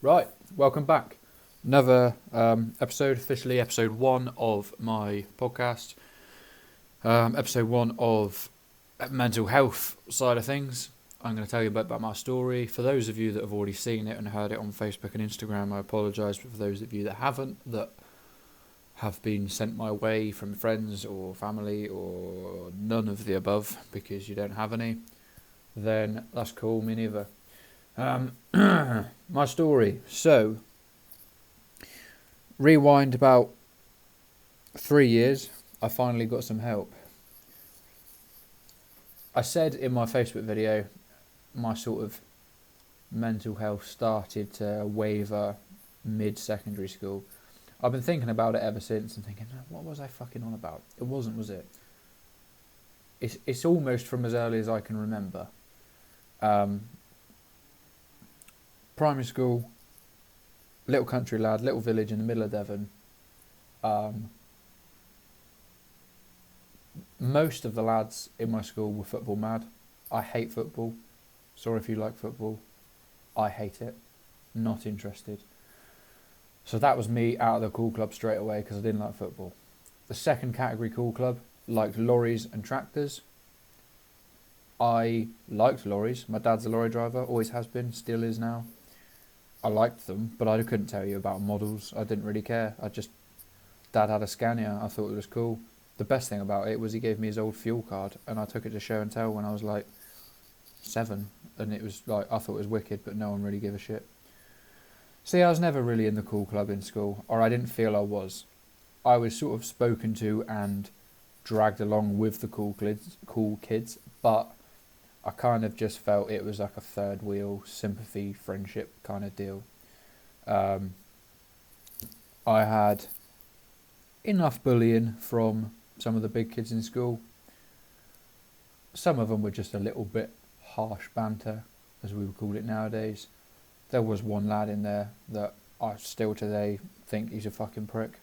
Right, welcome back. Another episode, officially episode 1 of my podcast. Episode 1 of mental health side of things. I'm going to tell you a bit about my story. For those of you that have already seen it and heard it on Facebook and Instagram, I apologise. But for those of you that haven't, that have been sent my way from friends or family or none of the above because you don't have any, then that's cool, me neither. My story. So, rewind about 3 years, I finally got some help. I said in my Facebook video, my sort of mental health started to waver mid-secondary school. I've been thinking about it ever since and thinking, what was I fucking on about? It wasn't, was it? It's almost from as early as I can remember. Primary school, little country lad, little village in the middle of Devon. Most of the lads in my school were football mad. I hate football. Sorry if you like football. I hate it. Not interested. So that was me out of the cool club straight away because I didn't like football. The second category cool club liked lorries and tractors. I liked lorries. My dad's a lorry driver, always has been, still is now. I liked them, but I couldn't tell you about models. I didn't really care. Dad had a Scania. I thought it was cool. The best thing about it was he gave me his old fuel card, and I took it to show and tell when I was like 7, and it was like I thought it was wicked, but no one really gave a shit. See, I was never really in the cool club in school, or I didn't feel I was. I was sort of spoken to and dragged along with the cool kids, but I kind of just felt it was like a third wheel sympathy friendship kind of deal. I had enough bullying from some of the big kids in school. Some of them were just a little bit harsh banter, as we would call it nowadays. There was one lad in there that I still today think he's a fucking prick.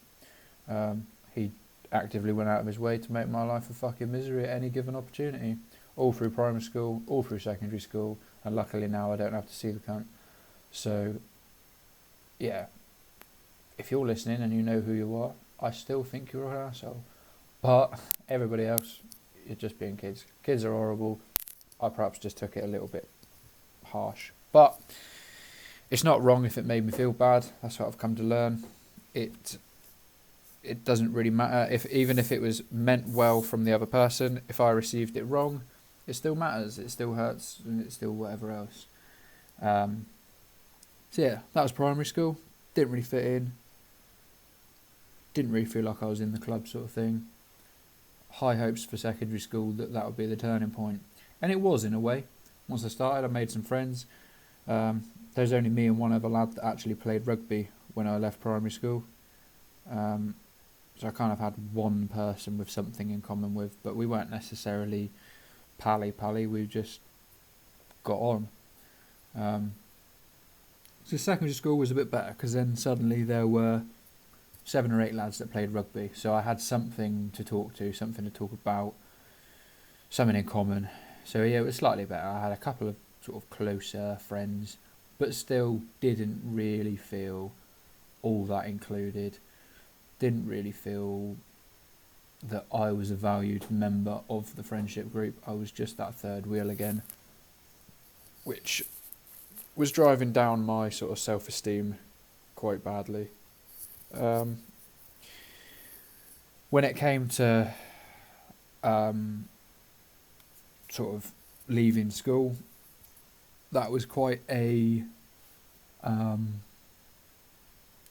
He actively went out of his way to make my life a fucking misery at any given opportunity. All through primary school, all through secondary school, and luckily now I don't have to see the cunt. So, yeah, if you're listening and you know who you are, I still think you're an asshole. But everybody else, you're just being kids. Kids are horrible. I perhaps just took it a little bit harsh. But it's not wrong if it made me feel bad. That's what I've come to learn. It doesn't really matter. Even if it was meant well from the other person, if I received it wrong, it still matters. It still hurts, and it's still whatever else. So yeah, that was primary school. Didn't really fit in. Didn't really feel like I was in the club sort of thing. High hopes for secondary school that would be the turning point. And it was in a way. Once I started, I made some friends. There's only me and one other lad that actually played rugby when I left primary school. So I kind of had one person with something in common with, but we weren't necessarily pally. We just got on. So secondary school was a bit better because then suddenly there were 7 or 8 lads that played rugby. So I had something to talk to, something to talk about, something in common. So yeah, it was slightly better. I had a couple of sort of closer friends, but still didn't really feel all that included. Didn't really feel that I was a valued member of the friendship group. I was just that third wheel again, which was driving down my sort of self-esteem quite badly. When it came to sort of leaving school, that was quite a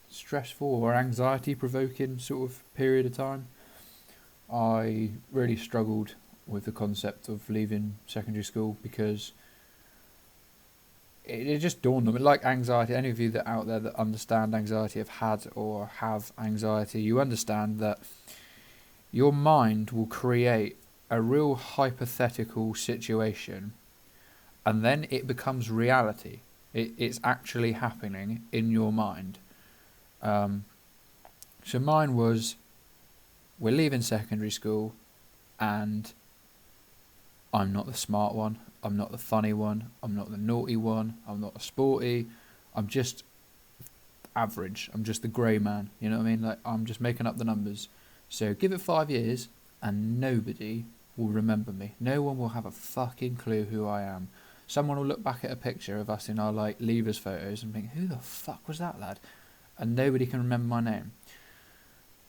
stressful or anxiety-provoking sort of period of time. I really struggled with the concept of leaving secondary school because it just dawned on me, like anxiety, any of you that out there that understand anxiety, have had or have anxiety, you understand that your mind will create a real hypothetical situation and then it becomes reality. It's actually happening in your mind. So mine was, we're leaving secondary school and I'm not the smart one, I'm not the funny one, I'm not the naughty one, I'm not the sporty, I'm just average. I'm just the grey man. You know what I mean? Like, I'm just making up the numbers. So give it 5 years, and nobody will remember me. No one will have a fucking clue who I am. Someone will look back at a picture of us in our like leavers photos and think, who the fuck was that lad? And nobody can remember my name.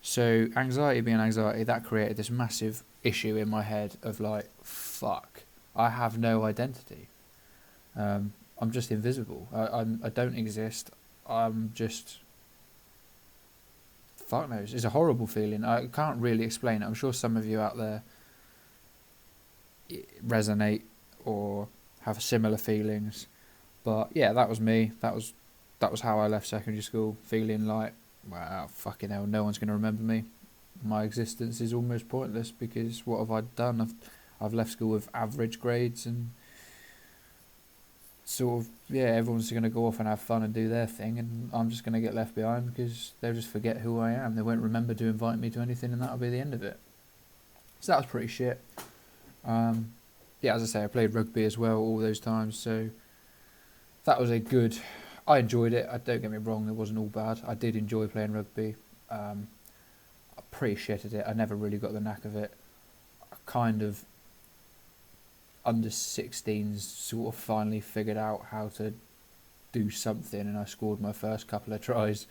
So anxiety being anxiety, that created this massive issue in my head of like, fuck, I have no identity. I'm just invisible. I don't exist. I'm just, fuck knows. It's a horrible feeling. I can't really explain it. I'm sure some of you out there resonate or have similar feelings. But yeah, that was me. That was how I left secondary school, feeling like, wow, fucking hell, no one's going to remember me. My existence is almost pointless because what have I done? I've left school with average grades and sort of, yeah, everyone's going to go off and have fun and do their thing, and I'm just going to get left behind because they'll just forget who I am. They won't remember to invite me to anything, and that'll be the end of it. So that was pretty shit. Yeah, as I say, I played rugby as well all those times, so that was I enjoyed it. Don't get me wrong, it wasn't all bad. I did enjoy playing rugby. I pretty shit at it. I never really got the knack of it. I kind of under 16s sort of finally figured out how to do something, and I scored my first couple of tries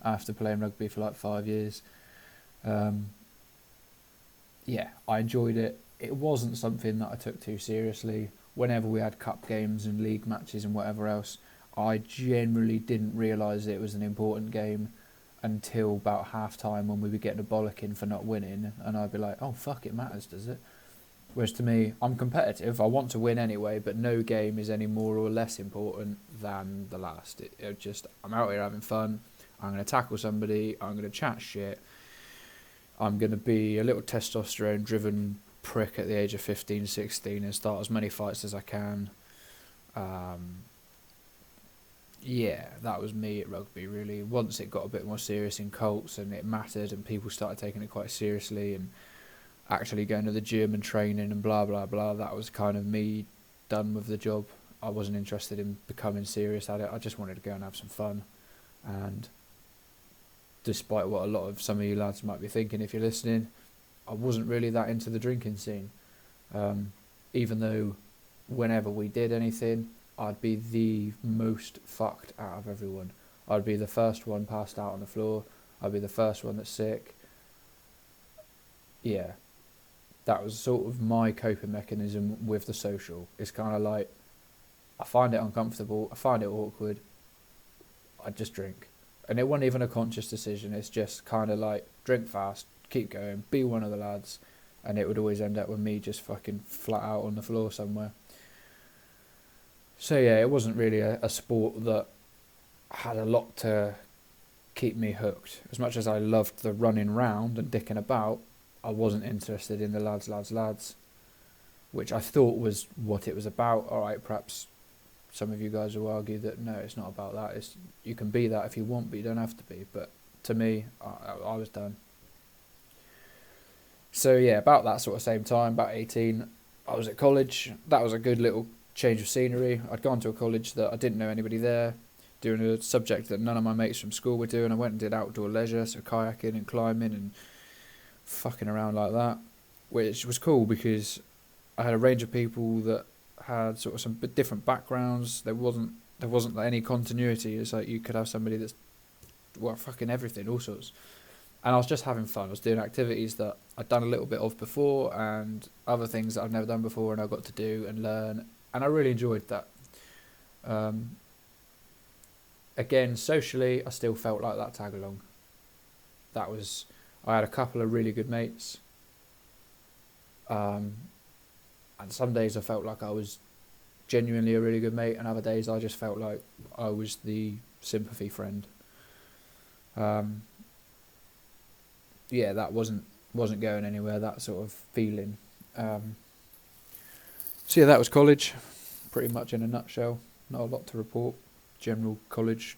after playing rugby for like 5 years. Yeah, I enjoyed it. It wasn't something that I took too seriously. Whenever we had cup games and league matches and whatever else, I generally didn't realise it was an important game until about half time when we were getting a bollocking for not winning, and I'd be like, oh fuck, it matters, does it? Whereas to me, I'm competitive, I want to win anyway, but no game is any more or less important than the last. It just, I'm out here having fun, I'm going to tackle somebody, I'm going to chat shit, I'm going to be a little testosterone driven prick at the age of 15, 16 and start as many fights as I can. Yeah, that was me at rugby really. Once it got a bit more serious in Colts and it mattered and people started taking it quite seriously and actually going to the gym and training and blah blah blah, that was kind of me done with the job. I wasn't interested in becoming serious at it. I just wanted to go and have some fun. And despite what a lot of some of you lads might be thinking if you're listening, I wasn't really that into the drinking scene. Even though whenever we did anything, I'd be the most fucked out of everyone. I'd be the first one passed out on the floor. I'd be the first one that's sick. Yeah, that was sort of my coping mechanism with the social. It's kind of like, I find it uncomfortable, I find it awkward, I just drink. And it wasn't even a conscious decision, it's just kind of like, drink fast, keep going, be one of the lads, and it would always end up with me just fucking flat out on the floor somewhere. So yeah, it wasn't really a sport that had a lot to keep me hooked. As much as I loved the running round and dicking about, I wasn't interested in the lads, which I thought was what it was about. Alright, perhaps some of you guys will argue that no, it's not about that. You can be that if you want, but you don't have to be. But to me, I was done. So yeah, about that sort of same time, about 18, I was at college. That was a good little change of scenery. I'd gone to a college that I didn't know anybody there, doing a subject that none of my mates from school were doing. I went and did outdoor leisure, so kayaking and climbing and fucking around like that, which was cool because I had a range of people that had sort of some different backgrounds. There wasn't like any continuity. It's like you could have somebody that's, well, fucking everything, all sorts. And I was just having fun. I was doing activities that I'd done a little bit of before and other things that I've never done before, and I got to do and learn, and I really enjoyed that. Again, socially, I still felt like that tag along. I had a couple of really good mates. And some days I felt like I was genuinely a really good mate, and other days I just felt like I was the sympathy friend. Yeah, that wasn't going anywhere, that sort of feeling. So yeah, that was college, pretty much in a nutshell. Not a lot to report. General college,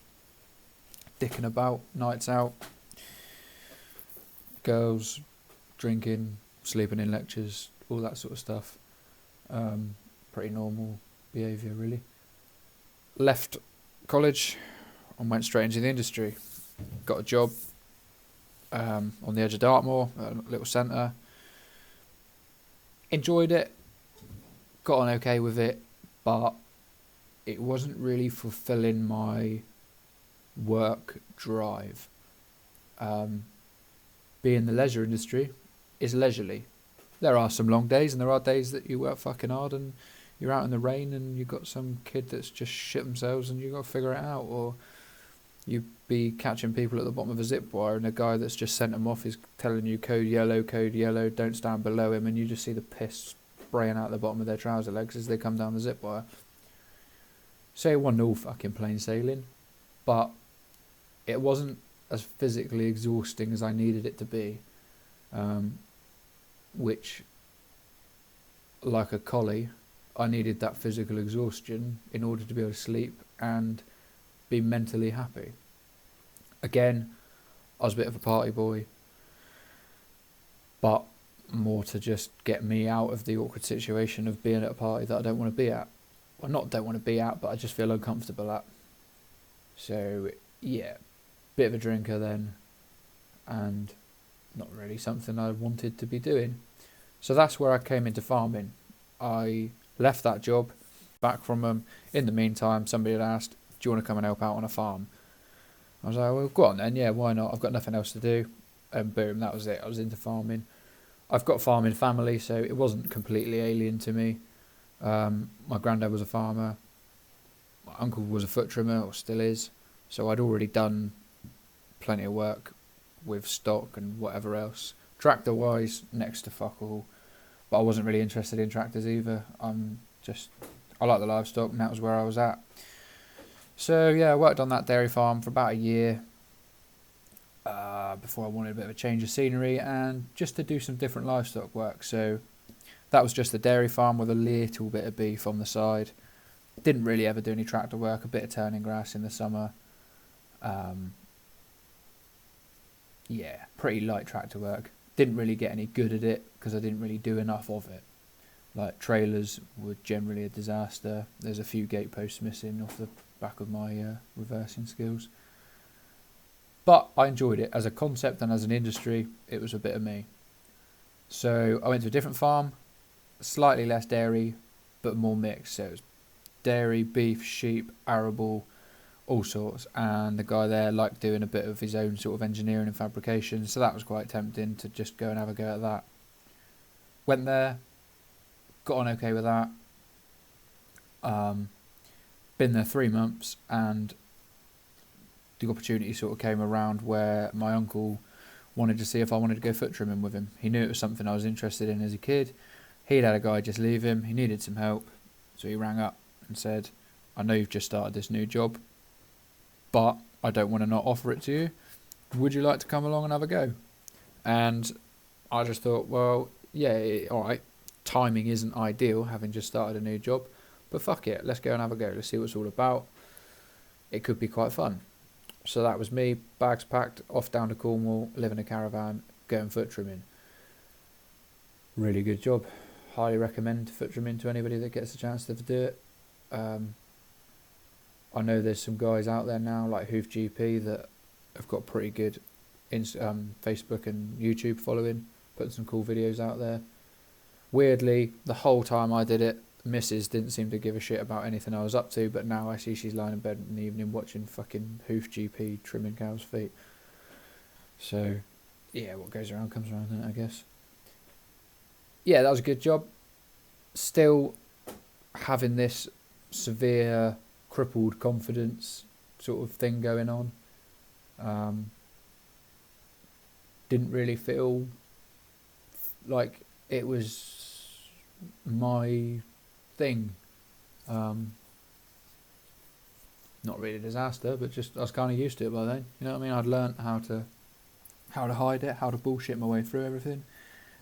dicking about, nights out, girls, drinking, sleeping in lectures, all that sort of stuff. Pretty normal behaviour, really. Left college and went straight into the industry. Got a job on the edge of Dartmoor, a little centre. Enjoyed it, got on okay with it, but it wasn't really fulfilling my work drive. Being the leisure industry is leisurely. There are some long days, and there are days that you work fucking hard and you're out in the rain and you've got some kid that's just shit themselves and you've got to figure it out, or you be catching people at the bottom of a zip wire and a guy that's just sent them off is telling you code yellow, don't stand below him, and you just see the piss spraying out the bottom of their trouser legs as they come down the zip wire. So it wasn't all fucking plain sailing, but it wasn't as physically exhausting as I needed it to be, which, like a collie, I needed that physical exhaustion in order to be able to sleep and be mentally happy. Again, I was a bit of a party boy, but more to just get me out of the awkward situation of being at a party that I don't want to be at. Well, not don't want to be at, but I just feel uncomfortable at. So, yeah, bit of a drinker then, and not really something I wanted to be doing. So that's where I came into farming. I left that job, back from them. In the meantime, somebody had asked, do you want to come and help out on a farm? I was like, well, go on then, yeah, why not? I've got nothing else to do. And boom, that was it. I was into farming. I've got a farming family, so it wasn't completely alien to me. My granddad was a farmer. My uncle was a foot trimmer, or still is. So I'd already done plenty of work with stock and whatever else. Tractor-wise, next to fuck all. But I wasn't really interested in tractors either. I like the livestock, and that was where I was at. So yeah, I worked on that dairy farm for about a year before I wanted a bit of a change of scenery and just to do some different livestock work. So that was just the dairy farm with a little bit of beef on the side. Didn't really ever do any tractor work, a bit of turning grass in the summer. Yeah, pretty light tractor work. Didn't really get any good at it because I didn't really do enough of it. Like, trailers were generally a disaster. There's a few gate posts missing off the back of my reversing skills. But I enjoyed it as a concept, and as an industry, it was a bit of me. So I went to a different farm, slightly less dairy, but more mixed. So it was dairy, beef, sheep, arable, all sorts. And the guy there liked doing a bit of his own sort of engineering and fabrication, so that was quite tempting to just go and have a go at that. Went there, got on okay with that. Been there 3 months, and the opportunity sort of came around where my uncle wanted to see if I wanted to go foot trimming with him. He knew it was something I was interested in as a kid. He'd had a guy just leave him. He needed some help. So he rang up and said, I know you've just started this new job, but I don't want to not offer it to you. Would you like to come along and have a go? And I just thought, well, yeah, all right. Timing isn't ideal, having just started a new job, but fuck it, let's go and have a go. Let's see what it's all about. It could be quite fun. So that was me, bags packed, off down to Cornwall, live in a caravan, going foot trimming. Really good job. Highly recommend foot trimming to anybody that gets a chance to do it. I know there's some guys out there now like Hoof GP that have got pretty good Facebook and YouTube following, putting some cool videos out there. Weirdly, the whole time I did it, Mrs. didn't seem to give a shit about anything I was up to, but now I see she's lying in bed in the evening watching fucking Hoof GP trimming cows' feet. So, yeah, what goes around comes around, I guess. Yeah, that was a good job. Still having this severe crippled confidence sort of thing going on. Didn't really feel like it was my thing. Not really a disaster, but just I was kind of used to it by then. You know what I mean? I'd learnt how to hide it, how to bullshit my way through everything,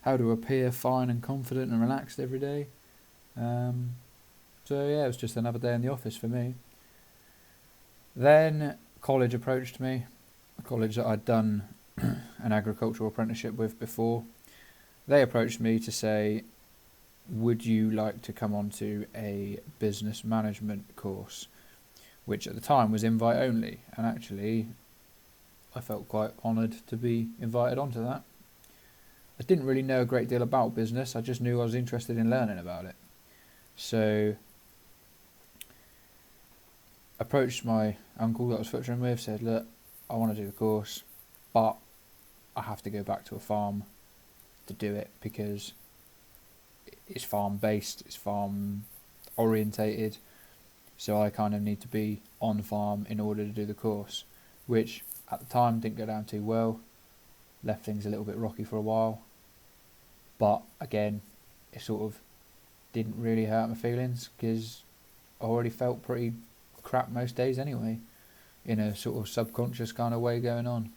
how to appear fine and confident and relaxed every day. So yeah, it was just another day in the office for me. Then college approached me, a college that I'd done an agricultural apprenticeship with before. They approached me to say, would you like to come on to a business management course, which at the time was invite only, and actually I felt quite honoured to be invited onto that. I didn't really know a great deal about business, I just knew I was interested in learning about it. So approached my uncle that I was foot-training with, said, look, I want to do the course, but I have to go back to a farm to do it because it's farm based, it's farm orientated, so I kind of need to be on farm in order to do the course, which at the time didn't go down too well, left things a little bit rocky for a while, but again it sort of didn't really hurt my feelings because I already felt pretty crap most days anyway, in a sort of subconscious kind of way going on.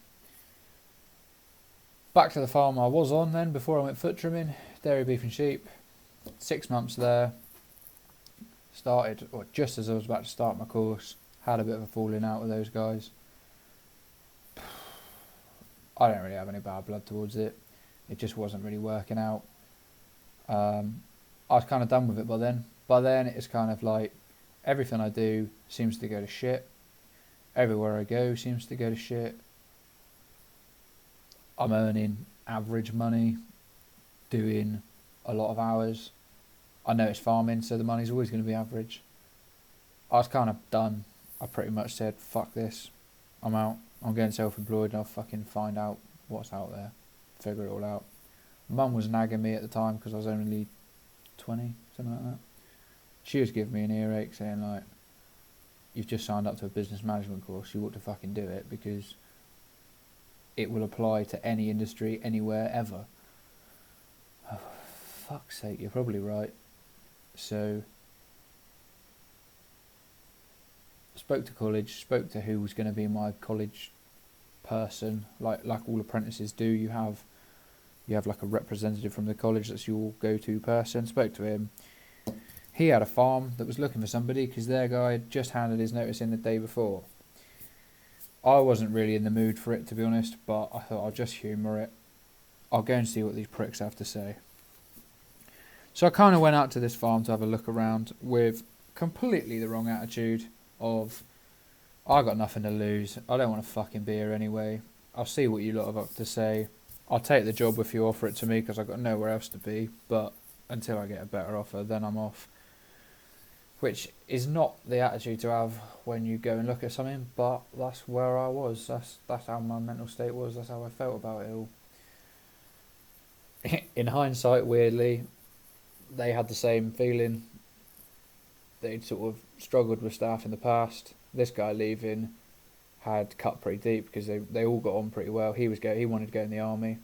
Back to the farm I was on then before I went foot trimming, dairy, beef and sheep. 6 months there, started, or just as I was about to start my course, had a bit of a falling out with those guys. I don't really have any bad blood towards it, it just wasn't really working out. I was kind of done with it by then. By then it's kind of like everything I do seems to go to shit, everywhere I go seems to go to shit. I'm earning average money, doing a lot of hours. I know it's farming, so the money's always going to be average. I was kind of done. I pretty much said, fuck this, I'm out. I'm getting self-employed and I'll fucking find out what's out there, figure it all out. Mum was nagging me at the time because I was only 20, something like that. She was giving me an earache saying like, you've just signed up to a business management course, you ought to fucking do it because it will apply to any industry, anywhere, ever. Oh, for fuck's sake, you're probably right. So, spoke to college, spoke to who was going to be my college person, like all apprentices do. You have like a representative from the college that's your go-to person. Spoke to him. He had a farm that was looking for somebody because their guy had just handed his notice in the day before. I wasn't really in the mood for it, to be honest, but I thought I'll just humour it. I'll go and see what these pricks have to say. So I kind of went out to this farm to have a look around with completely the wrong attitude of, I got nothing to lose, I don't want to fucking be here anyway, I'll see what you lot have up to say, I'll take the job if you offer it to me because I've got nowhere else to be, but until I get a better offer then I'm off. Which is not the attitude to have when you go and look at something, but that's where I was, that's how my mental state was, that's how I felt about it all. In hindsight, weirdly, they had the same feeling. They'd sort of struggled with staff in the past. This guy leaving had cut pretty deep because they all got on pretty well. He wanted to go in the army,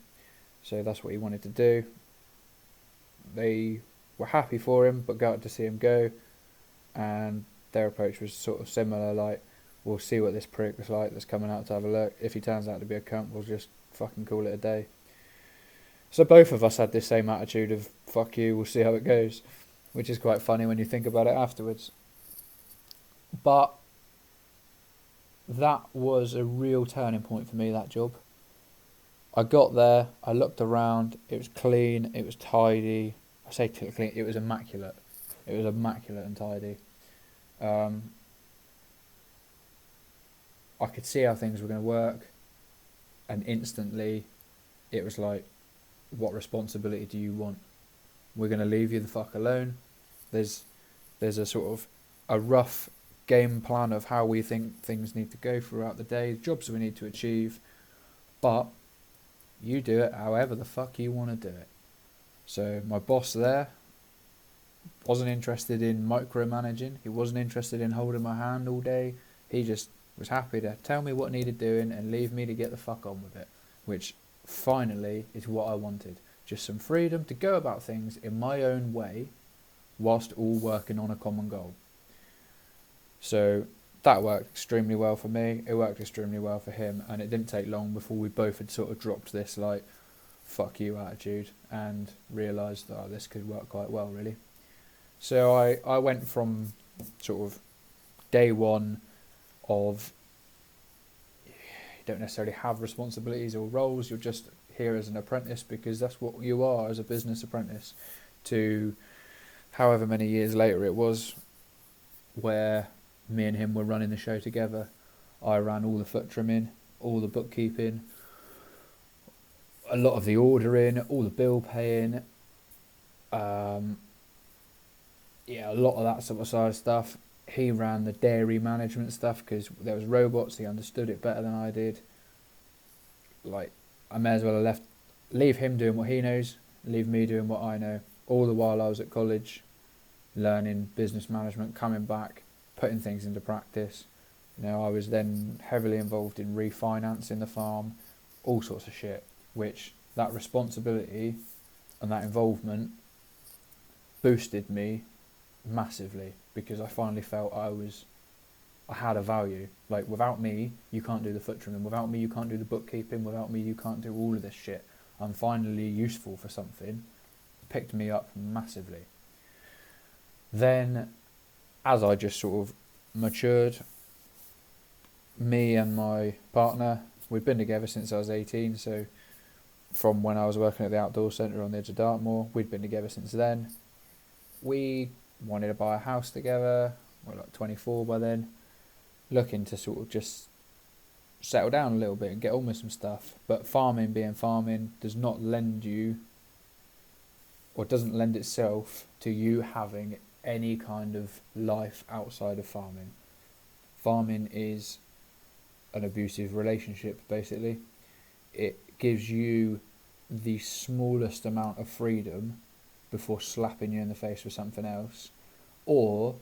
so that's what he wanted to do. They were happy for him, but gutted to see him go. And their approach was sort of similar, like, we'll see what this prick is like that's coming out to have a look. If he turns out to be a cunt, we'll just fucking call it a day. So both of us had this same attitude of, fuck you, we'll see how it goes, which is quite funny when you think about it afterwards. But that was a real turning point for me, that job. I got there, I looked around, it was clean, it was tidy. I say clean, it was immaculate. It was immaculate and tidy. I could see how things were going to work, and instantly it was like, what responsibility do you want? We're going to leave you the fuck alone. There's a sort of a rough game plan of how we think things need to go throughout the day, jobs we need to achieve, but you do it however the fuck you want to do it. So my boss there wasn't interested in micromanaging. He wasn't interested in holding my hand all day. He just was happy to tell me what needed doing and leave me to get the fuck on with it, which finally is what I wanted. Just some freedom to go about things in my own way whilst all working on a common goal. So that worked extremely well for me. It worked extremely well for him, and it didn't take long before we both had sort of dropped this like fuck you attitude and realised that this could work quite well, really. So I went from sort of day one of you don't necessarily have responsibilities or roles, you're just here as an apprentice because that's what you are as a business apprentice, to however many years later it was where Me and him were running the show together. I ran all the foot trimming, all the bookkeeping, a lot of the ordering, all the bill paying. Um, yeah, a lot of that sort of side of stuff. He ran the dairy management stuff because there was robots. He understood it better than I did. Like, I may as well have leave him doing what he knows, leave me doing what I know. All the while I was at college, learning business management, coming back, putting things into practice. I was then heavily involved in refinancing the farm, all sorts of shit, which that responsibility and that involvement boosted me massively because I finally felt I had a value. Like, without me, you can't do the foot trimming. Without me, you can't do the bookkeeping. Without me, you can't do all of this shit. I'm finally useful for something. Picked me up massively. Then, as I just sort of matured, me and my partner, we'd been together since I was 18, so from when I was working at the outdoor centre on the edge of Dartmoor, we'd been together since then. We wanted to buy a house together. We're like 24 by then, looking to sort of just settle down a little bit and get on with some stuff. But farming being farming does not lend you, or doesn't lend itself to you having any kind of life outside of farming. Farming is an abusive relationship, basically. It gives you the smallest amount of freedom before slapping you in the face with something else, or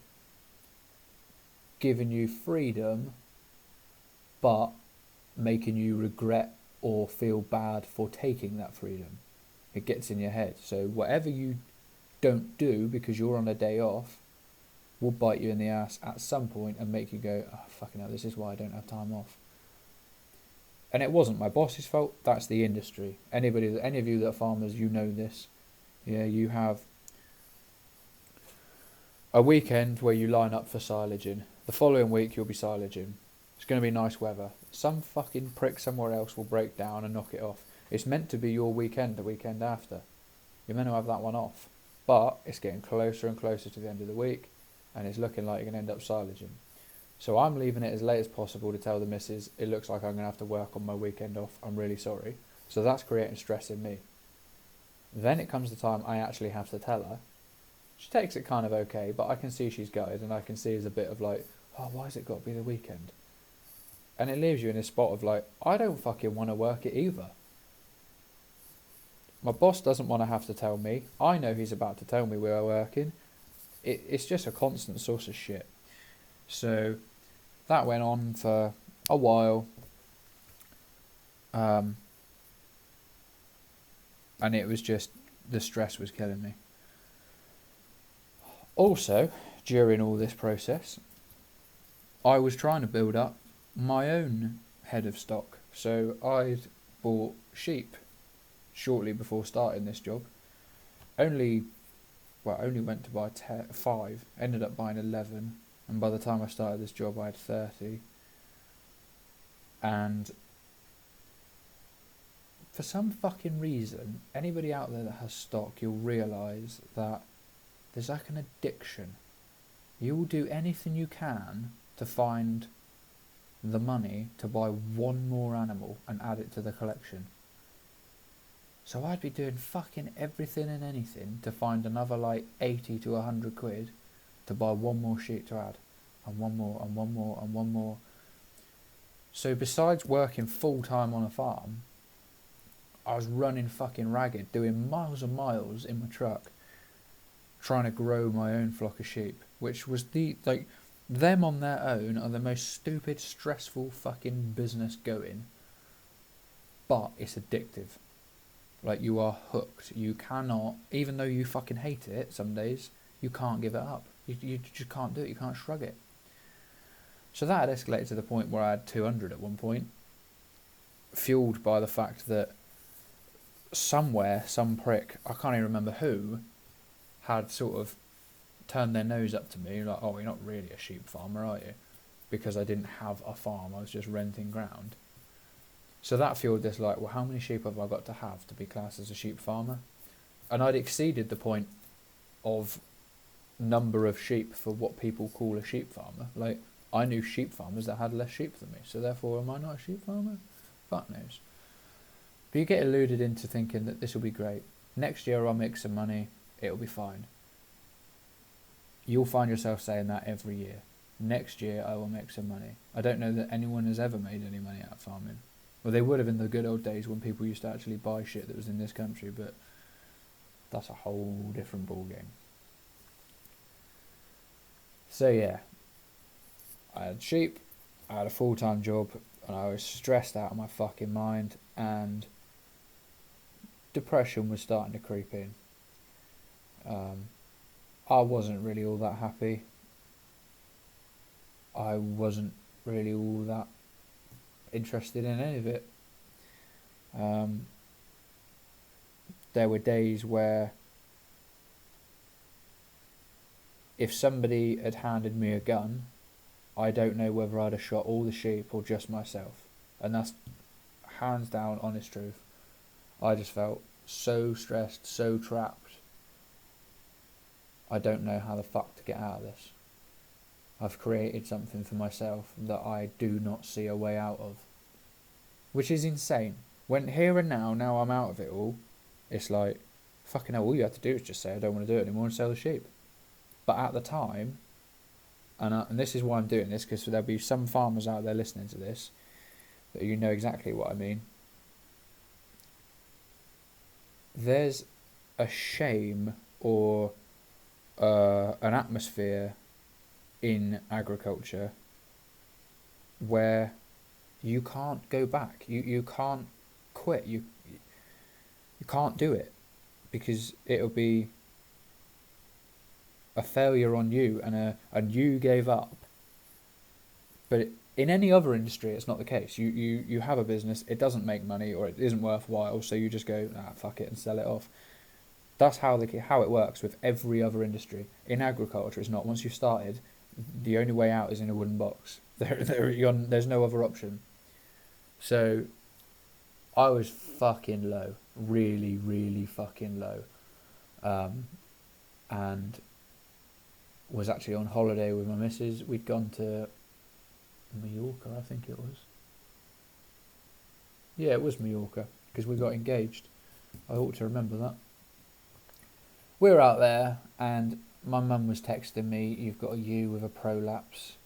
giving you freedom but making you regret or feel bad for taking that freedom. It gets in your head. So whatever you don't do because you're on a day off will bite you in the ass at some point and make you go, oh, fucking hell, this is why I don't have time off. And it wasn't my boss's fault, that's the industry. Any of you that are farmers, you know this. Yeah, you have a weekend where you line up for silaging. The following week you'll be silaging. It's going to be nice weather. Some fucking prick somewhere else will break down and knock it off. It's meant to be your weekend the weekend after. You're meant to have that one off. But it's getting closer and closer to the end of the week, and it's looking like you're going to end up silaging. So I'm leaving it as late as possible to tell the missus, it looks like I'm going to have to work on my weekend off. I'm really sorry. So that's creating stress in me. Then it comes the time I actually have to tell her. She takes it kind of okay, but I can see she's gutted, and I can see as a bit of like, oh, why has it got to be the weekend? And it leaves you in this spot of like, I don't fucking want to work it either. My boss doesn't want to have to tell me. I know he's about to tell me we're working. It's just a constant source of shit. So that went on for a while. And it was just, the stress was killing me. Also, during all this process, I was trying to build up my own head of stock. So I'd bought sheep shortly before starting this job. Only went to buy 5, ended up buying 11, and by the time I started this job I had 30. And for some fucking reason, anybody out there that has stock, you'll realise that there's like an addiction. You'll do anything you can to find the money to buy one more animal and add it to the collection. So I'd be doing fucking everything and anything to find another like 80 to 100 quid to buy one more sheep to add, and one more, and one more, and one more. So besides working full time on a farm, I was running fucking ragged, doing miles and miles in my truck, trying to grow my own flock of sheep, which was them on their own are the most stupid, stressful fucking business going, but it's addictive. Like, you are hooked. You cannot, even though you fucking hate it some days, you can't give it up. You just can't do it. You can't shrug it. So that had escalated to the point where I had 200 at one point, fueled by the fact that somewhere, some prick, I can't even remember who, had sort of turned their nose up to me, like, oh, you're not really a sheep farmer, are you? Because I didn't have a farm, I was just renting ground. So that fueled this, like, well, how many sheep have I got to have to be classed as a sheep farmer? And I'd exceeded the point of number of sheep for what people call a sheep farmer. Like, I knew sheep farmers that had less sheep than me, so therefore am I not a sheep farmer? Fuck knows. But you get eluded into thinking that this will be great. Next year I'll make some money, it'll be fine. You'll find yourself saying that every year. Next year I will make some money. I don't know that anyone has ever made any money out of farming. Well, they would have in the good old days when people used to actually buy shit that was in this country, but that's a whole different ballgame. So yeah, I had sheep, I had a full-time job, and I was stressed out of my fucking mind, and depression was starting to creep in. I wasn't really all that happy. I wasn't really all that interested in any of it. There were days where if somebody had handed me a gun, I don't know whether I'd have shot all the sheep or just myself. And that's hands down honest truth. I just felt so stressed, so trapped. I don't know how the fuck to get out of this. I've created something for myself that I do not see a way out of. Which is insane. When here and now I'm out of it all, it's like, fucking hell, all you have to do is just say I don't want to do it anymore and sell the sheep. But at the time, and this is why I'm doing this, because there'll be some farmers out there listening to this, that you know exactly what I mean. There's a shame or an atmosphere in agriculture where you can't go back. You can't quit. You can't do it because it'll be a failure on you and you gave up. But in any other industry, it's not the case. You have a business, it doesn't make money or it isn't worthwhile, so you just go, fuck it and sell it off. That's how it works with every other industry. In agriculture, it's not. Once you've started, the only way out is in a wooden box. There's no other option. So I was fucking low. Really, really fucking low. And was actually on holiday with my missus. We'd gone to Mallorca, I think it was. Yeah, it was Mallorca, because we got engaged. I ought to remember that. We were out there, and my mum was texting me, you've got a U with a prolapse,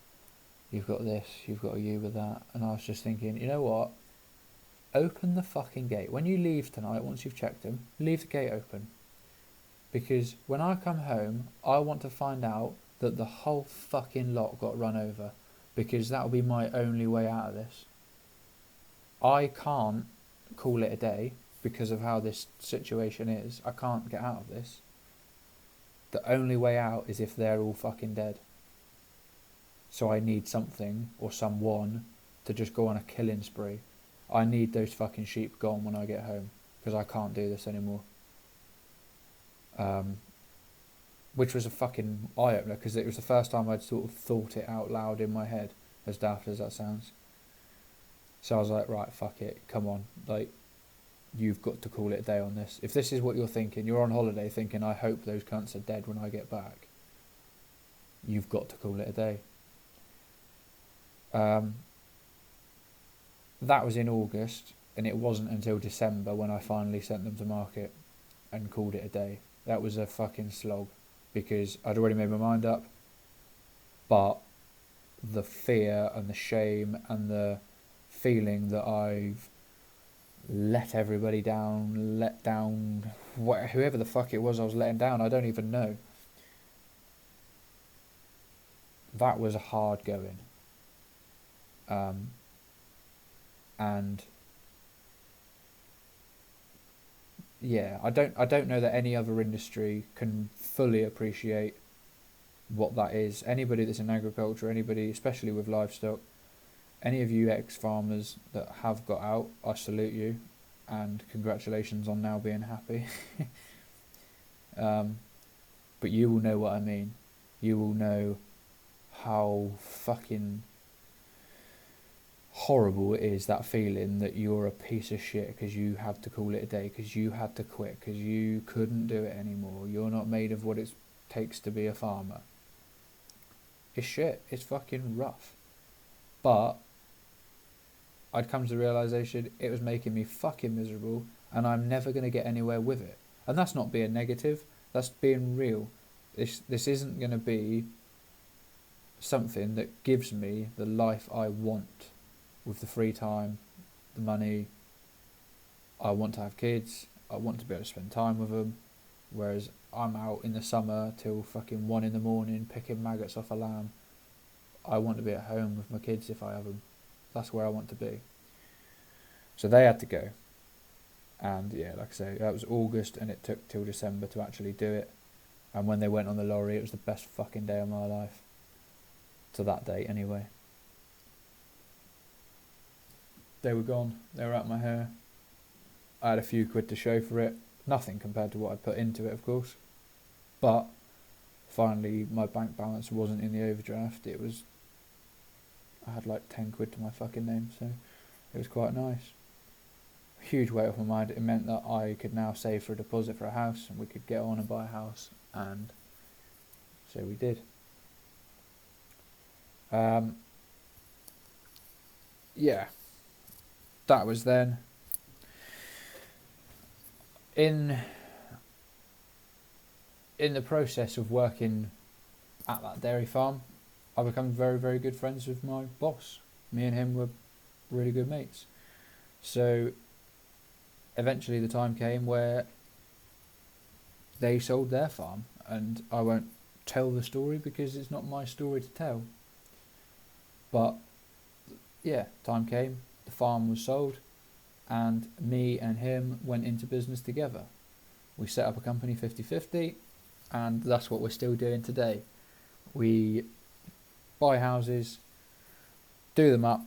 you've got this, you've got a U with that. And I was just thinking, you know what? Open the fucking gate. When you leave tonight, once you've checked them, leave the gate open. Because when I come home, I want to find out that the whole fucking lot got run over. Because that'll be my only way out of this. I can't call it a day because of how this situation is. I can't get out of this. The only way out is if they're all fucking dead. So I need something or someone to just go on a killing spree. I need those fucking sheep gone when I get home because I can't do this anymore. Which was a fucking eye-opener because it was the first time I'd sort of thought it out loud in my head, as daft as that sounds. So I was like, right, fuck it, come on, like, you've got to call it a day on this. If this is what you're thinking, you're on holiday thinking, I hope those cunts are dead when I get back. You've got to call it a day. That was in August, and it wasn't until December when I finally sent them to market and called it a day. That was a fucking slog, because I'd already made my mind up, but the fear and the shame and the feeling that I've let everybody down, let down whoever the fuck it was I was letting down, I don't even know. That was hard going. And yeah, I don't know that any other industry can fully appreciate what that is. Anybody that's in agriculture, anybody, especially with livestock, any of you ex-farmers that have got out, I salute you, and congratulations on now being happy. But you will know what I mean. You will know how fucking horrible it is, that feeling that you're a piece of shit because you had to call it a day, because you had to quit, because you couldn't do it anymore. You're not made of what it takes to be a farmer. It's shit. It's fucking rough. But I'd come to the realisation it was making me fucking miserable, and I'm never going to get anywhere with it. And that's not being negative, that's being real. This isn't going to be something that gives me the life I want, with the free time, the money. I want to have kids, I want to be able to spend time with them, whereas I'm out in the summer till fucking 1 in the morning picking maggots off a lamb. I want to be at home with my kids if I have them. That's where I want to be. So they had to go. And yeah, like I say, that was August, and it took till December to actually do it. And when they went on the lorry, it was the best fucking day of my life. To that date, anyway. They were gone. They were out my hair. I had a few quid to show for it. Nothing compared to what I put into it, of course. But finally, my bank balance wasn't in the overdraft. I had like 10 quid to my fucking name, so it was quite nice. Huge weight off my mind. It meant that I could now save for a deposit for a house, and we could get on and buy a house, and so we did. Yeah, that was then. In the process of working at that dairy farm, I became very, very good friends with my boss. Me and him were really good mates. So eventually the time came where they sold their farm, and I won't tell the story because it's not my story to tell. But yeah, time came, the farm was sold, and me and him went into business together. We set up a company 50-50, and that's what we're still doing today. We buy houses, do them up,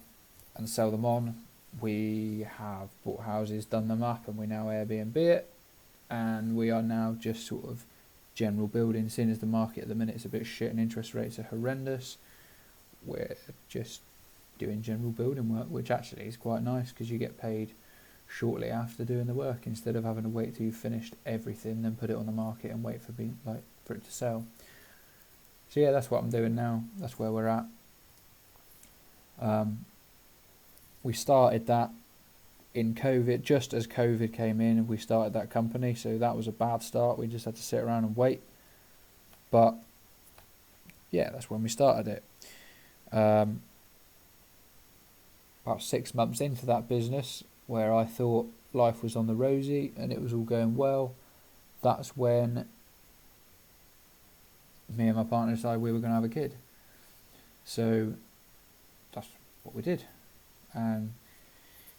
and sell them on. We have bought houses, done them up, and we now Airbnb it, and we are now just sort of general building. Seeing as the market at the minute is a bit shit and interest rates are horrendous, we're just doing general building work, which actually is quite nice because you get paid shortly after doing the work instead of having to wait till you've finished everything, then put it on the market and wait for it to sell. So yeah, that's what I'm doing now. That's where we're at. We started that in COVID, just as COVID came in, and we started that company. So that was a bad start. We just had to sit around and wait. But yeah, that's when we started it. About 6 months into that business, where I thought life was on the rosy and it was all going well, that's when me and my partner decided we were going to have a kid. So that's what we did. And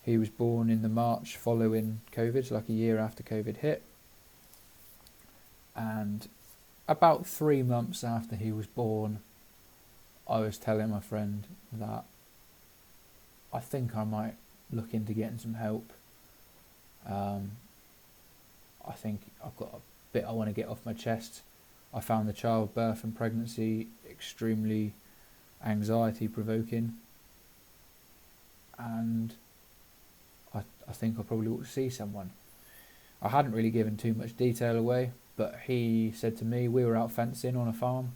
he was born in the March following COVID, so like a year after COVID hit. And about 3 months after he was born, I was telling my friend that I think I might look into getting some help. I think I've got a bit I want to get off my chest. I found the childbirth and pregnancy extremely anxiety provoking, and I think I probably ought to see someone. I hadn't really given too much detail away, but he said to me, we were out fencing on a farm.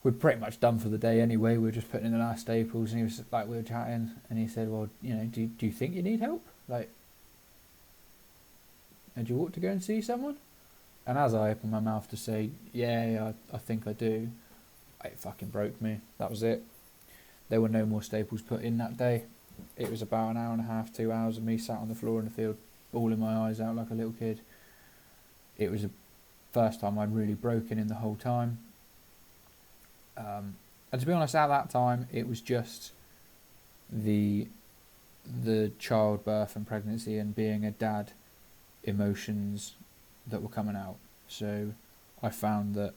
We're pretty much done for the day anyway. We were just putting in the last staples, and he was like, we were chatting, and he said, well, do you think you need help? Like, and do you ought to go and see someone? And as I opened my mouth to say, yeah, I think I do, it fucking broke me. That was it. There were no more staples put in that day. It was about an hour and a half, 2 hours of me sat on the floor in the field, bawling my eyes out like a little kid. It was the first time I'd really broken in the whole time. And to be honest, at that time, it was just the childbirth and pregnancy and being a dad emotions that were coming out. So I found that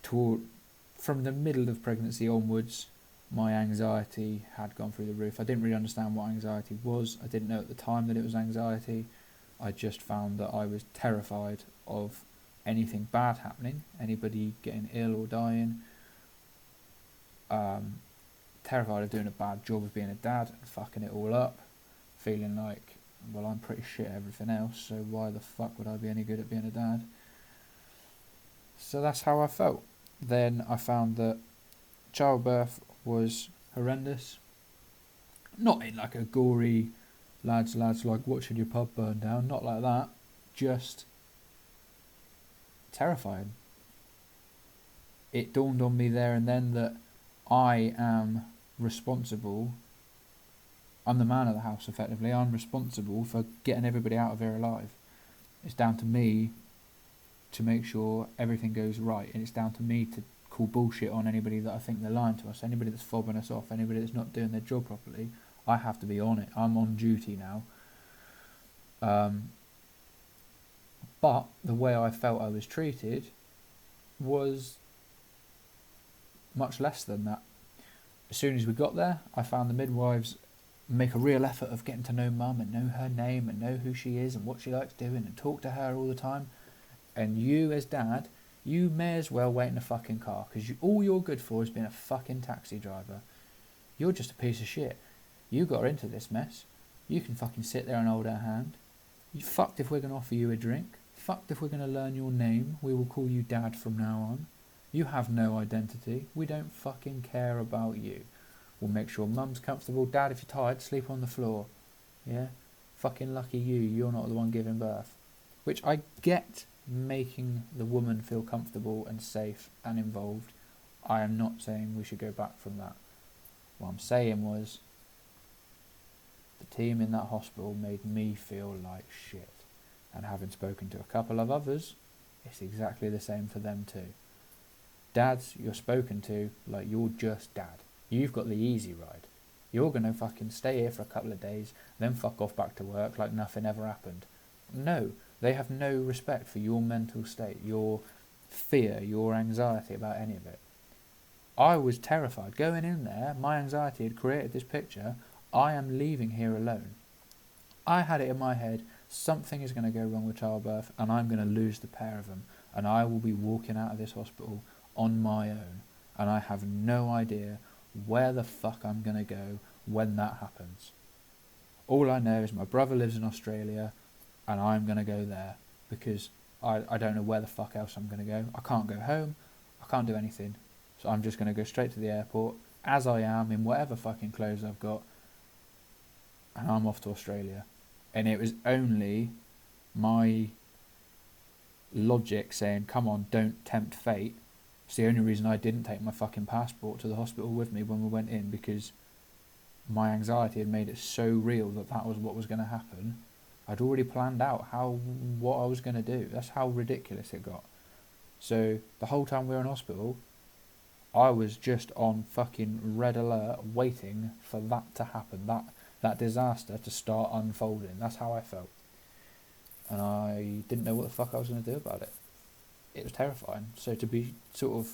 from the middle of pregnancy onwards, my anxiety had gone through the roof. I didn't really understand what anxiety was. I didn't know at the time that it was anxiety. I just found that I was terrified of anything bad happening, anybody getting ill or dying. Terrified of doing a bad job of being a dad and fucking it all up, feeling like, well, I'm pretty shit at everything else, so why the fuck would I be any good at being a dad? So that's how I felt. Then I found that childbirth was horrendous. Not in like a gory, lads, like watching your pub burn down, not like that. Just terrifying. It dawned on me there and then that I am responsible. I'm the man of the house, effectively. I'm responsible for getting everybody out of here alive. It's down to me to make sure everything goes right, and it's down to me to call bullshit on anybody that I think they're lying to us, anybody that's fobbing us off, anybody that's not doing their job properly. I have to be on it. I'm on duty now. But the way I felt I was treated was much less than that. As soon as we got there, I found the midwives make a real effort of getting to know Mum and know her name and know who she is and what she likes doing and talk to her all the time. And you as Dad, you may as well wait in a fucking car, because all you're good for is being a fucking taxi driver. You're just a piece of shit. You got her into this mess. You can fucking sit there and hold her hand. You fucked if we're going to offer you a drink. Fucked if we're going to learn your name. We will call you Dad from now on. You have no identity. We don't fucking care about you. We'll make sure Mum's comfortable. Dad, if you're tired, sleep on the floor. Yeah? Fucking lucky you. You're not the one giving birth. Which I get, making the woman feel comfortable and safe and involved. I am not saying we should go back from that. What I'm saying was, the team in that hospital made me feel like shit. And having spoken to a couple of others, it's exactly the same for them too. Dads, you're spoken to like you're just Dad. You've got the easy ride. You're going to fucking stay here for a couple of days, then fuck off back to work like nothing ever happened. No, they have no respect for your mental state, your fear, your anxiety about any of it. I was terrified. Going in there, my anxiety had created this picture. I am leaving here alone. I had it in my head, something is going to go wrong with childbirth and I'm going to lose the pair of them, and I will be walking out of this hospital on my own, and I have no idea where the fuck I'm going to go when that happens. All I know is my brother lives in Australia and I'm going to go there, because I don't know where the fuck else I'm going to go. I can't go home, I can't do anything, so I'm just going to go straight to the airport as I am, in whatever fucking clothes I've got, and I'm off to Australia. And it was only my logic saying, come on, don't tempt fate. It's the only reason I didn't take my fucking passport to the hospital with me when we went in, because my anxiety had made it so real that that was what was going to happen. I'd already planned out what I was going to do. That's how ridiculous it got. So the whole time we were in hospital, I was just on fucking red alert, waiting for that to happen, that disaster to start unfolding. That's how I felt. And I didn't know what the fuck I was going to do about it. It was terrifying. So to be sort of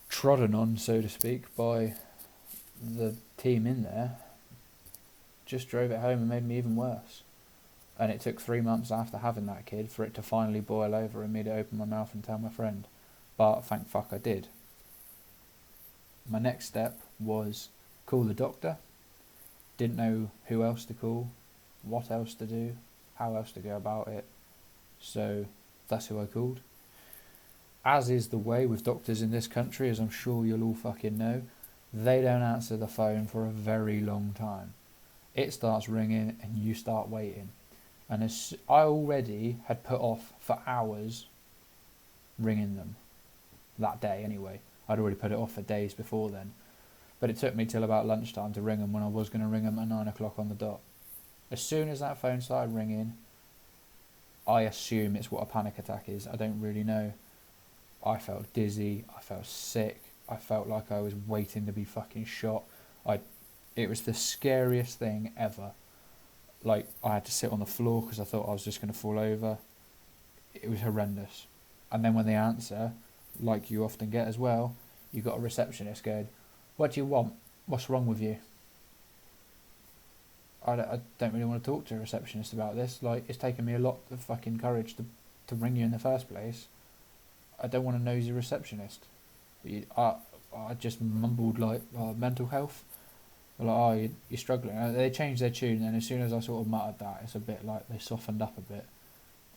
trodden on, so to speak, by the team in there, just drove it home and made me even worse. And it took 3 months after having that kid for it to finally boil over and me to open my mouth and tell my friend. But thank fuck I did. My next step was call the doctor. Didn't know who else to call, what else to do, how else to go about it. So that's who I called. As is the way with doctors in this country, as I'm sure you'll all fucking know, they don't answer the phone for a very long time. It starts ringing and you start waiting. And I already had put off for hours ringing them. That day anyway. I'd already put it off for days before then. But it took me till about lunchtime to ring them, when I was going to ring them at 9 o'clock on the dot. As soon as that phone started ringing, I assume it's what a panic attack is. I don't really know. I felt dizzy. I felt sick. I felt like I was waiting to be fucking shot. It was the scariest thing ever. Like, I had to sit on the floor because I thought I was just going to fall over. It was horrendous. And then when they answer, like you often get as well, you got a receptionist going, "What do you want? What's wrong with you?" I don't really want to talk to a receptionist about this. Like, it's taken me a lot of fucking courage to ring you in the first place. I don't want to nosy receptionist. I just mumbled like, mental health. Like, oh, you're struggling. They changed their tune, and as soon as I sort of muttered that, it's a bit like they softened up a bit.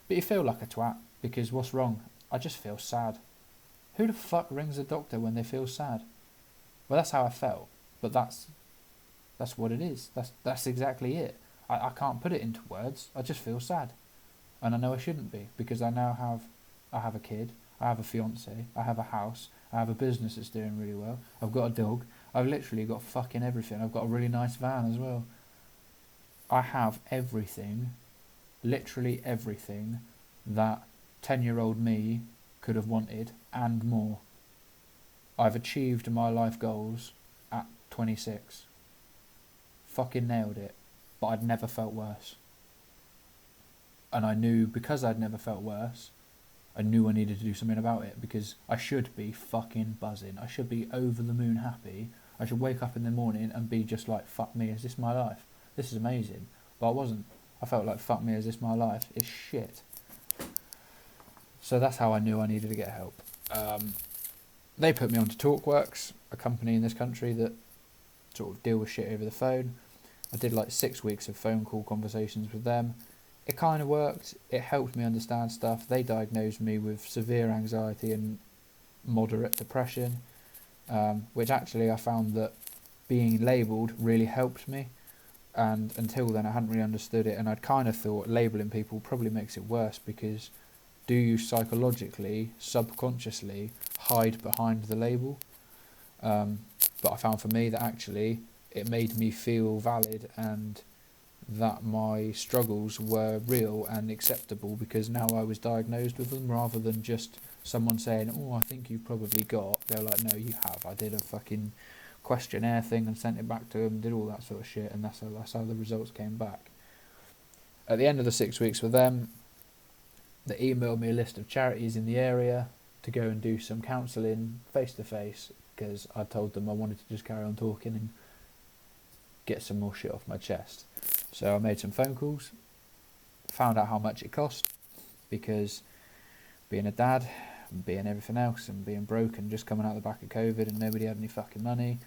But you feel like a twat, because what's wrong? I just feel sad. Who the fuck rings a doctor when they feel sad? Well, that's how I felt, but that's what it is. That's exactly it. I can't put it into words. I just feel sad, and I know I shouldn't be, because I have a kid, I have a fiance, I have a house, I have a business that's doing really well. I've got a dog. I've literally got fucking everything. I've got a really nice van as well. I have everything, literally everything, that 10-year-old me could have wanted and more. I've achieved my life goals at 26. Fucking nailed it. But I'd never felt worse. And I knew, because I'd never felt worse, I knew I needed to do something about it, because I should be fucking buzzing. I should be over the moon happy. I should wake up in the morning and be just like, fuck me, is this my life? This is amazing. But I wasn't. I felt like, fuck me, is this my life? It's shit. So that's how I knew I needed to get help. They put me onto TalkWorks, a company in this country that sort of deal with shit over the phone. I did like 6 weeks of phone call conversations with them. It kind of worked. It helped me understand stuff. They diagnosed me with severe anxiety and moderate depression, which actually I found that being labelled really helped me. And until then, I hadn't really understood it, and I'd kind of thought labelling people probably makes it worse, because do you psychologically, subconsciously hide behind the label? But I found for me that actually it made me feel valid, and that my struggles were real and acceptable, because now I was diagnosed with them, rather than just someone saying, oh, I think you've probably got. They're like, no, you have. I did a fucking questionnaire thing and sent it back to them, did all that sort of shit, and that's how the results came back. At the end of the 6 weeks with them, they emailed me a list of charities in the area to go and do some counselling face to face, because I told them I wanted to just carry on talking and get some more shit off my chest. So I made some phone calls, found out how much it cost, because being a dad, and being everything else, and being broke and just coming out the back of COVID and nobody had any fucking money,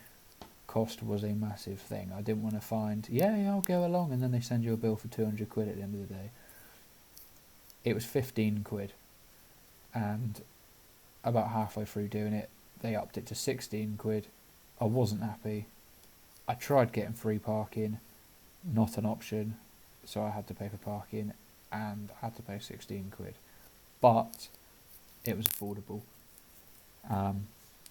cost was a massive thing. I didn't want to find, yeah, I'll go along, and then they send you a bill for 200 quid at the end of the day. It was 15 quid, and about halfway through doing it, they upped it to 16 quid. I wasn't happy. I tried getting free parking, not an option, so I had to pay for parking, and I had to pay 16 quid. But it was affordable.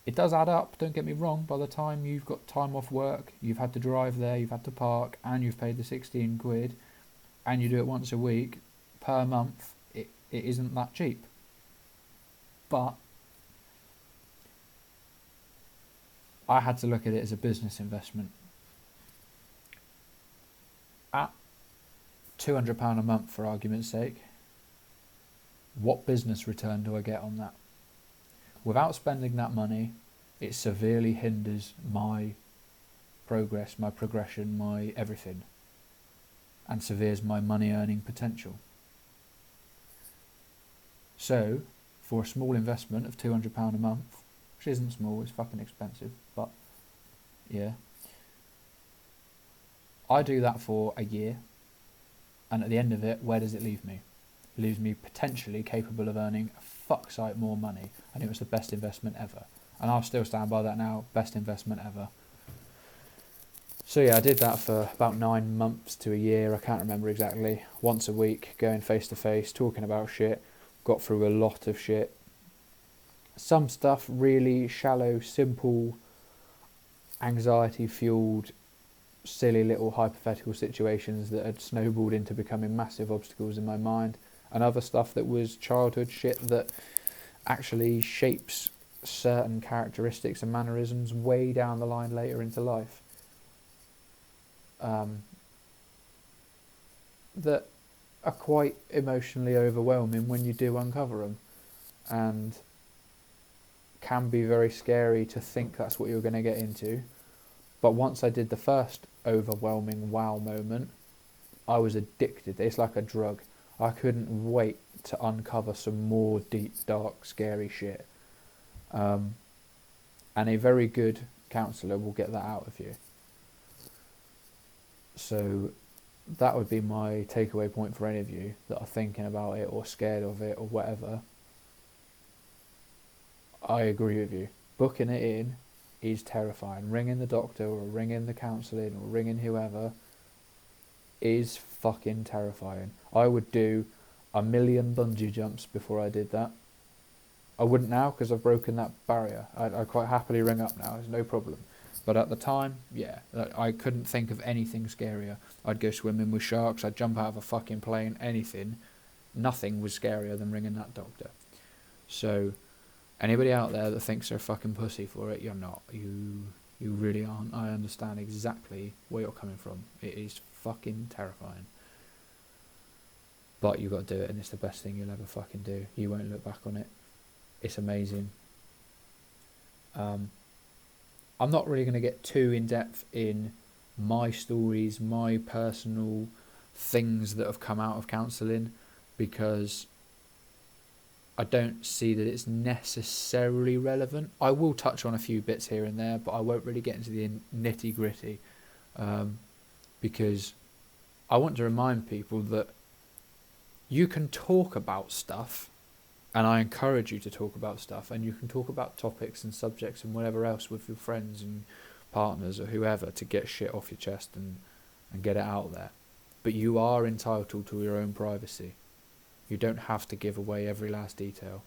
It does add up, don't get me wrong. By the time you've got time off work, you've had to drive there, you've had to park, and you've paid the 16 quid, and you do it once a week, per month, it isn't that cheap. But I had to look at it as a business investment. At £200 a month, for argument's sake, what business return do I get on that? Without spending that money, it severely hinders my progress, my progression, my everything, and severs my money earning potential. So, for a small investment of £200 a month, which isn't small, it's fucking expensive, but yeah, I do that for a year, and at the end of it, where does it leave me? It leaves me potentially capable of earning a fuck-sight more money, and it was the best investment ever. And I'll still stand by that now, best investment ever. So yeah, I did that for about 9 months to a year, I can't remember exactly. Once a week, going face to face, talking about shit, got through a lot of shit. Some stuff really shallow, simple, anxiety-fueled, silly little hypothetical situations that had snowballed into becoming massive obstacles in my mind, and other stuff that was childhood shit that actually shapes certain characteristics and mannerisms way down the line later into life. That are quite emotionally overwhelming when you do uncover them, and can be very scary to think that's what you're going to get into. But once I did the first overwhelming wow moment, I was addicted. It's like a drug. I couldn't wait to uncover some more deep, dark, scary shit. And a very good counsellor will get that out of you. So that would be my takeaway point for any of you that are thinking about it or scared of it or whatever. I agree with you. Booking it in is terrifying. Ringing the doctor or ringing the counselling or ringing whoever is fucking terrifying. I would do a million bungee jumps before I did that. I wouldn't now because I've broken that barrier. I'd quite happily ring up now, there's no problem. But at the time, yeah, I couldn't think of anything scarier. I'd go swimming with sharks, I'd jump out of a fucking plane, anything. Nothing was scarier than ringing that doctor. So, anybody out there that thinks they're a fucking pussy for it, you're not. You really aren't. I understand exactly where you're coming from. It is fucking terrifying. But you've got to do it, and it's the best thing you'll ever fucking do. You won't look back on it. It's amazing. I'm not really going to get too in-depth in my stories, my personal things that have come out of counselling, because I don't see that it's necessarily relevant. I will touch on a few bits here and there, but I won't really get into the nitty-gritty, because I want to remind people that you can talk about stuff, and I encourage you to talk about stuff, and you can talk about topics and subjects and whatever else with your friends and partners or whoever to get shit off your chest and get it out there. But you are entitled to your own privacy. You don't have to give away every last detail.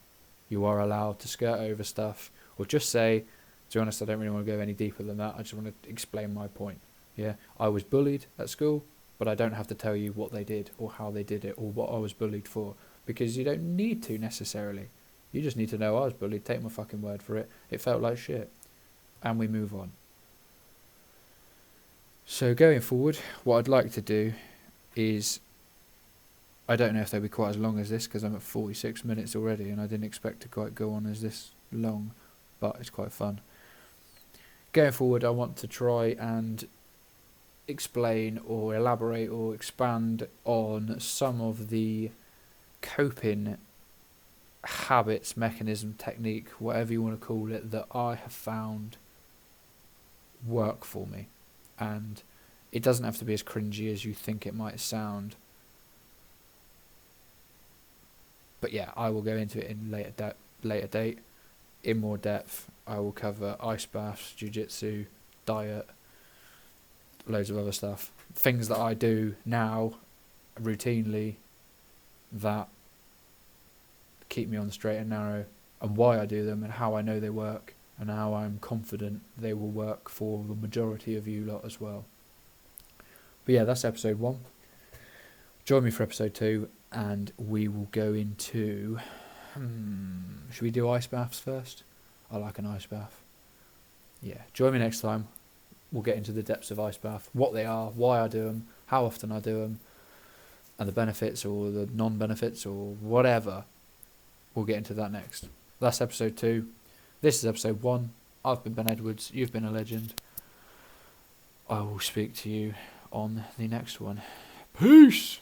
You are allowed to skirt over stuff, or just say, to be honest, I don't really want to go any deeper than that. I just want to explain my point. Yeah, I was bullied at school, but I don't have to tell you what they did or how they did it or what I was bullied for, because you don't need to necessarily. You just need to know I was bullied, take my fucking word for it. It felt like shit. And we move on. So going forward, what I'd like to do is, I don't know if they'll be quite as long as this because I'm at 46 minutes already and I didn't expect to quite go on as this long, but it's quite fun. Going forward, I want to try and explain or elaborate or expand on some of the coping habits, mechanism, technique, whatever you want to call it, that I have found work for me. And it doesn't have to be as cringy as you think it might sound. But yeah, I will go into it in later date, in more depth. I will cover ice baths, jiu-jitsu, diet, loads of other stuff. Things that I do now routinely that keep me on the straight and narrow, and why I do them and how I know they work and how I'm confident they will work for the majority of you lot as well. But yeah, that's episode 1. Join me for episode 2 and we will go into... should we do ice baths first? I like an ice bath. Yeah, join me next time. We'll get into the depths of ice bath, what they are, why I do them, how often I do them, and the benefits or the non-benefits or whatever. We'll get into that next. That's episode 2. This is episode 1. I've been Ben Edwards. You've been a legend. I will speak to you on the next one. Peace!